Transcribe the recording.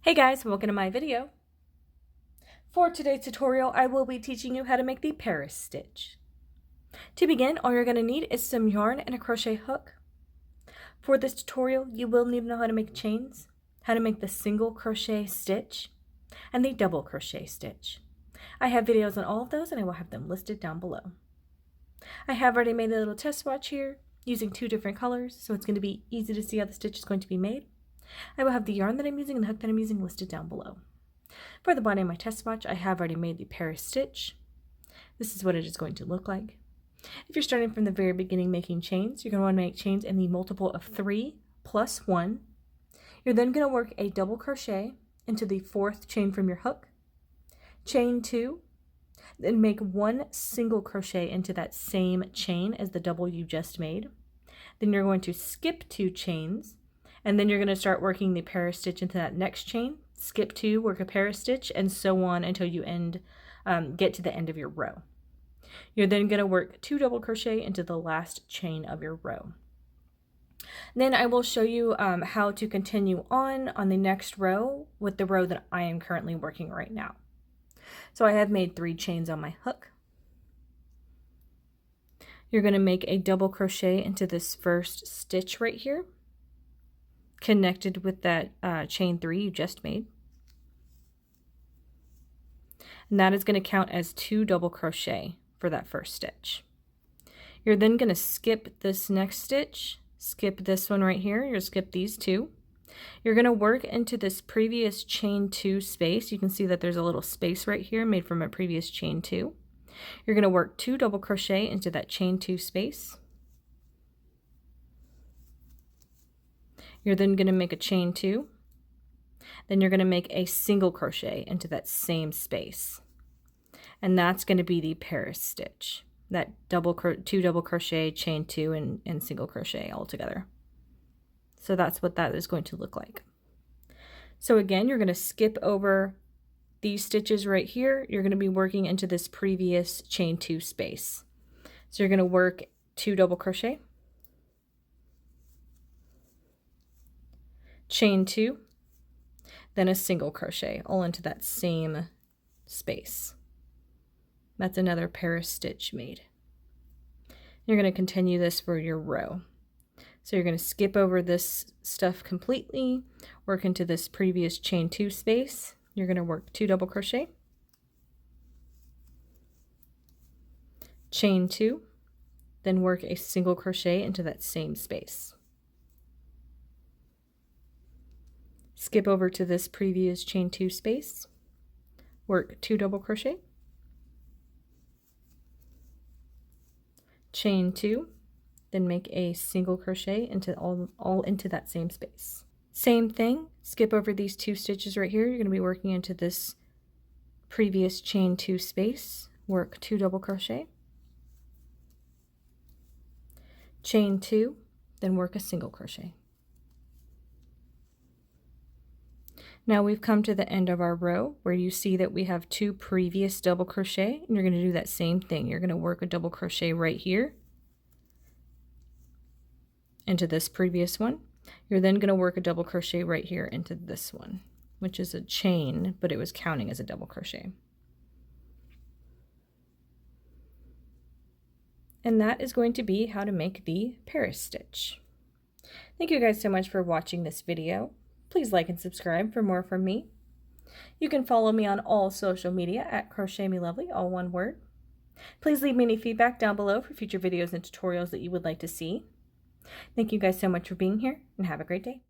Hey guys, welcome to my video. For today's tutorial, I will be teaching you how to make the Paris stitch. To begin, all you're going to need is some yarn and a crochet hook. For this tutorial, you will need to know how to make chains, how to make the single crochet stitch, and the double crochet stitch. I have videos on all of those and I will have them listed down below. I have already made a little test swatch here using two different colors, so it's going to be easy to see how the stitch is going to be made. I will have the yarn that I'm using and the hook that I'm using listed down below. For the body of my test swatch, I have already made the Paris stitch. This is what it is going to look like. If you're starting from the very beginning making chains, you're going to want to make chains in the multiple of 3 plus 1. You're then going to work a double crochet into the 4th chain from your hook, chain 2, then make 1 single crochet into that same chain as the double you just made. Then you're going to skip 2 chains, and then you're going to start working the Paris stitch into that next chain, skip 2, work a Paris stitch, and so on until you get to the end of your row. You're then going to work 2 double crochet into the last chain of your row. Then I will show you how to continue on the next row with the row that I am currently working right now. So I have made 3 chains on my hook. You're going to make a double crochet into this first stitch right here, connected with that chain 3 you just made. And that is going to count as 2 double crochet for that first stitch. You're then going to skip this next stitch, skip this one right here, you'll skip these 2. You're going to work into this previous chain 2 space. You can see that there's a little space right here made from a previous chain 2. You're going to work 2 double crochet into that chain 2 space. You're then going to make a chain 2. Then you're going to make a single crochet into that same space. And that's going to be the Paris stitch. That 2 double crochet, chain 2, and single crochet all together. So that's what that is going to look like. So again, you're going to skip over these stitches right here. You're going to be working into this previous chain 2 space. So you're going to work 2 double crochet, chain 2, then a single crochet all into that same space. That's another Paris stitch made. You're going to continue this for your row. So you're going to skip over this stuff completely, work into this previous chain 2 space. You're going to work 2 double crochet, chain 2, then work a single crochet into that same space. Skip over to this previous chain 2 space, work 2 double crochet, chain 2, then make a single crochet into all into that same space. Same thing, skip over these 2 stitches right here. You're going to be working into this previous chain 2 space, work 2 double crochet, chain 2, then work a single crochet. Now we've come to the end of our row where you see that we have 2 previous double crochet, and you're going to do that same thing. You're going to work a double crochet right here into this previous one. You're then going to work a double crochet right here into this one, which is a chain, but it was counting as a double crochet. And that is going to be how to make the Paris stitch. Thank you guys so much for watching this video. Please like and subscribe for more from me. You can follow me on all social media at crochetmelovely, all one word. Please leave me any feedback down below for future videos and tutorials that you would like to see. Thank you guys so much for being here, and have a great day.